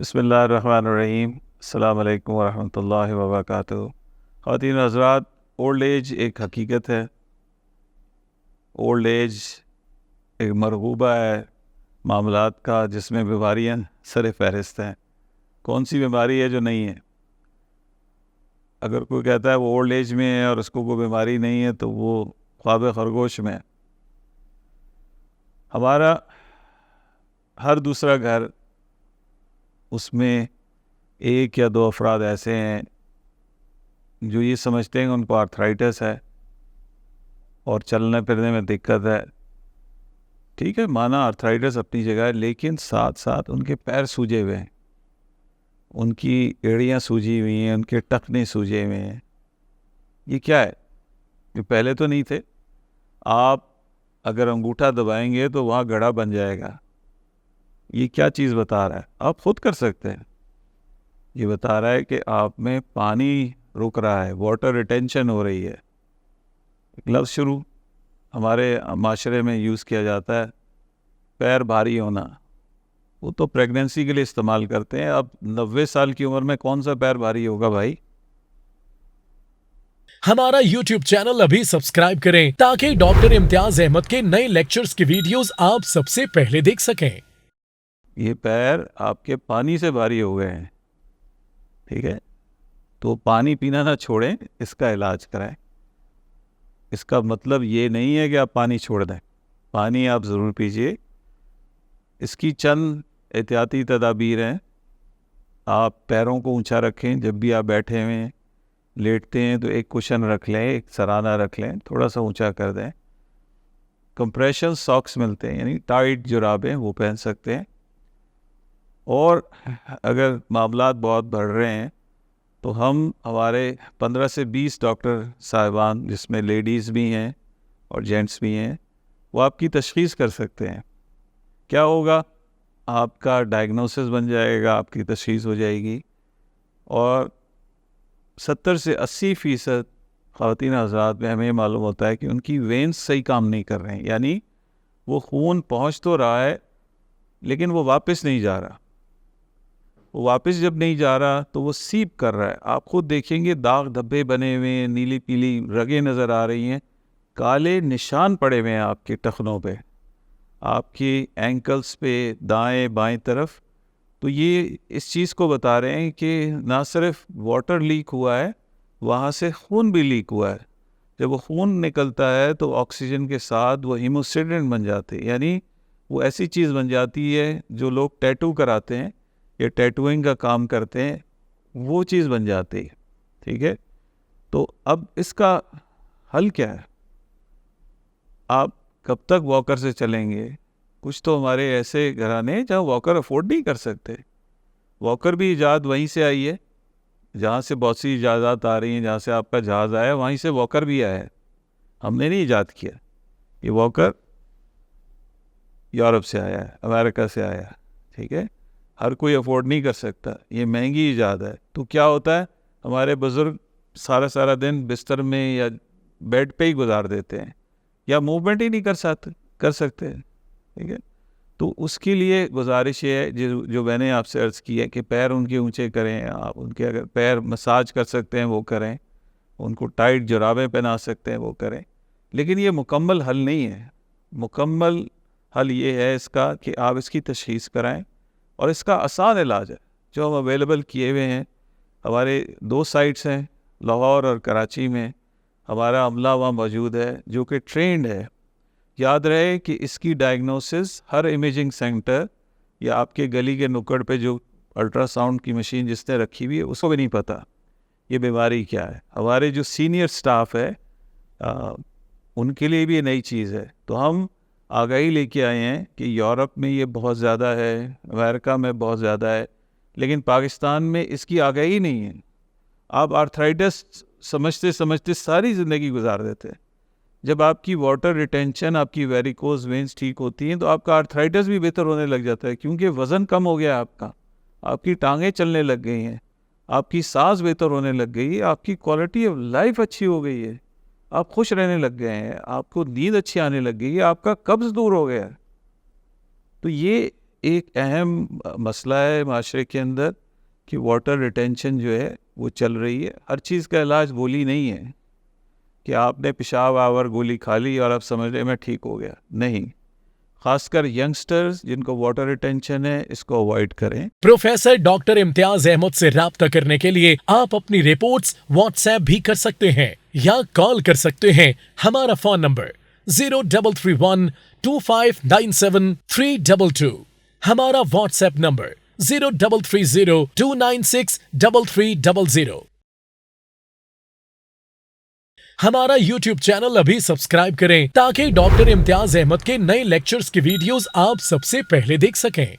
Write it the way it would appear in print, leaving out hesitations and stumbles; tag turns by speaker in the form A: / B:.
A: بسم اللہ الرحمن الرحیم۔ السلام علیکم ورحمۃ اللہ وبرکاتہ۔ خواتین و حضرات، اولڈ ایج ایک حقیقت ہے۔ اولڈ ایج ایک مرغوبہ ہے معاملات کا، جس میں بیماریاں سر فہرست ہیں۔ کون سی بیماری ہے جو نہیں ہے؟ اگر کوئی کہتا ہے وہ اولڈ ایج میں ہے اور اس کو کوئی بیماری نہیں ہے تو وہ خواب خرگوش میں ہے۔ ہمارا ہر دوسرا گھر، اس میں ایک یا دو افراد ایسے ہیں جو یہ سمجھتے ہیں کہ ان کو آرتھرائٹس ہے اور چلنے پھرنے میں دقت ہے۔ ٹھیک ہے، مانا آرتھرائٹس اپنی جگہ ہے، لیکن ساتھ ساتھ ان کے پیر سوجے ہوئے ہیں، ان کی ایڑیاں سوجی ہوئی ہیں، ان کے ٹخنے سوجے ہوئے ہیں۔ یہ کیا ہے؟ یہ پہلے تو نہیں تھے۔ آپ اگر انگوٹھا دبائیں گے تو وہاں گڑھا بن جائے گا۔ یہ کیا چیز بتا رہا ہے؟ آپ خود کر سکتے ہیں۔ یہ بتا رہا ہے کہ آپ میں پانی رک رہا ہے، واٹر ریٹینشن ہو رہی ہے۔ ایک لفظ شروع ہمارے معاشرے میں یوز کیا جاتا ہے، پیر بھاری ہونا۔ وہ تو پریگننسی کے لیے استعمال کرتے ہیں۔ اب 90 سال کی عمر میں کون سا پیر بھاری ہوگا بھائی؟
B: ہمارا YouTube چینل ابھی سبسکرائب کریں تاکہ ڈاکٹر امتیاز احمد کے نئے لیکچرز کی ویڈیوز آپ سب سے پہلے دیکھ سکیں۔
A: یہ پیر آپ کے پانی سے بھاری ہو گئے ہیں، ٹھیک ہے؟ تو پانی پینا نہ چھوڑیں، اس کا علاج کرائیں۔ اس کا مطلب یہ نہیں ہے کہ آپ پانی چھوڑ دیں، پانی آپ ضرور پیجیے۔ اس کی چند احتیاطی تدابیر ہیں۔ آپ پیروں کو اونچا رکھیں، جب بھی آپ بیٹھے ہوئے ہیں، لیٹتے ہیں تو ایک کشن رکھ لیں، ایک سرانہ رکھ لیں، تھوڑا سا اونچا کر دیں۔ کمپریشن ساکس ملتے ہیں، یعنی ٹائٹ جرابیں، وہ پہن سکتے ہیں۔ اور اگر معاملات بہت بڑھ رہے ہیں تو ہمارے 15 سے 20 ڈاکٹر صاحبان، جس میں لیڈیز بھی ہیں اور جینٹس بھی ہیں، وہ آپ کی تشخیص کر سکتے ہیں۔ کیا ہوگا؟ آپ کا ڈائگنوسس بن جائے گا، آپ کی تشخیص ہو جائے گی۔ اور 70 سے 80% خواتین حضرات میں ہمیں معلوم ہوتا ہے کہ ان کی وینز صحیح کام نہیں کر رہے ہیں، یعنی وہ خون پہنچ تو رہا ہے لیکن وہ واپس نہیں جا رہا۔ وہ واپس جب نہیں جا رہا تو وہ سیپ کر رہا ہے۔ آپ خود دیکھیں گے، داغ دھبے بنے ہوئے ہیں، نیلی پیلی رگیں نظر آ رہی ہیں، کالے نشان پڑے ہوئے ہیں آپ کے ٹخنوں پہ، آپ کی اینکلز پہ، دائیں بائیں طرف۔ تو یہ اس چیز کو بتا رہے ہیں کہ نہ صرف واٹر لیک ہوا ہے، وہاں سے خون بھی لیک ہوا ہے۔ جب وہ خون نکلتا ہے تو آکسیجن کے ساتھ وہ ہیموسٹیڈنٹ بن جاتے ہیں، یعنی وہ ایسی چیز بن جاتی ہے جو لوگ ٹیٹو کراتے ہیں یا ٹیٹوئنگ کا کام کرتے ہیں، وہ چیز بن جاتی ہے۔ ٹھیک ہے؟ تو اب اس کا حل کیا ہے؟ آپ کب تک واکر سے چلیں گے؟ کچھ تو ہمارے ایسے گھرانے ہیں جہاں واکر افورڈ نہیں کر سکتے۔ واکر بھی ایجاد وہیں سے آئی ہے، جہاں سے بہت سی ایجادات آ رہی ہیں، جہاں سے آپ کا جہاز آیا وہیں سے واکر بھی آیا ہے۔ ہم نے نہیں ایجاد کیا۔ یہ واکر یورپ سے آیا ہے، امریکہ سے آیا ہے۔ ٹھیک ہے؟ ہر کوئی افورڈ نہیں کر سکتا، یہ مہنگی ایجاد ہے۔ تو کیا ہوتا ہے؟ ہمارے بزرگ سارا دن بستر میں یا بیڈ پہ ہی گزار دیتے ہیں، یا موومنٹ ہی نہیں کر سکتے۔ ٹھیک ہے؟ تو اس کے لیے گزارش یہ ہے جو میں نے آپ سے عرض کی ہے کہ پیر ان کے اونچے کریں۔ آپ ان کے اگر پیر مساج کر سکتے ہیں وہ کریں، ان کو ٹائٹ جرابیں پہنا سکتے ہیں وہ کریں، لیکن یہ مکمل حل نہیں ہے۔ مکمل حل یہ ہے اس کا کہ آپ اس کی تشخیص کرائیں، اور اس کا آسان علاج ہے جو ہم اویلیبل کیے ہوئے ہیں۔ ہمارے 2 سائٹس ہیں، لاہور اور کراچی میں۔ ہمارا عملہ وہاں موجود ہے جو کہ ٹرینڈ ہے۔ یاد رہے کہ اس کی ڈائگنوسس ہر امیجنگ سینٹر یا آپ کے گلی کے نکڑ پہ جو الٹرا ساؤنڈ کی مشین جس نے رکھی ہوئی ہے اس کو بھی نہیں پتہ یہ بیماری کیا ہے۔ ہمارے جو سینئر سٹاف ہے ان کے لیے بھی یہ نئی چیز ہے۔ تو ہم آگاہی لے کے آئے ہیں کہ یورپ میں یہ بہت زیادہ ہے، امریکہ میں بہت زیادہ ہے، لیکن پاکستان میں اس کی آگاہی نہیں ہے۔ آپ آرتھرائٹس سمجھتے ساری زندگی گزار دیتے ہیں۔ جب آپ کی واٹر ریٹینشن، آپ کی ویریکوز وینز ٹھیک ہوتی ہیں تو آپ کا آرتھرائٹس بھی بہتر ہونے لگ جاتا ہے، کیونکہ وزن کم ہو گیا آپ کا، آپ کی ٹانگیں چلنے لگ گئی ہیں، آپ کی سانس بہتر ہونے لگ گئی ہے، آپ کی کوالٹی آف لائف اچھی ہو گئی ہے، آپ خوش رہنے لگ گئے ہیں، آپ کو نیند اچھی آنے لگ گئی ہے، آپ کا قبض دور ہو گیا ہے۔ تو یہ ایک اہم مسئلہ ہے معاشرے کے اندر کہ واٹر ریٹینشن جو ہے وہ چل رہی ہے. ہر چیز کا علاج گولی نہیں ہے کہ آپ نے پیشاب آور گولی کھا لی اور آپ سمجھ لیں میں ٹھیک ہو گیا. نہیں, خاص کر ینگسٹرز جن کو واٹر ریٹینشن ہے اس کو اوائڈ کریں.
B: پروفیسر ڈاکٹر امتیاز احمد سے رابطہ کرنے کے لیے آپ اپنی رپورٹس واٹس ایپ بھی کر سکتے ہیں یا کال کر سکتے ہیں. ہمارا فون نمبر 03312597 322. ہمارا واٹس ایپ نمبر 033029633300. ہمارا یوٹیوب چینل ابھی سبسکرائب کریں تاکہ ڈاکٹر امتیاز احمد کے نئے لیکچرز کی ویڈیوز آپ سب سے پہلے دیکھ سکیں.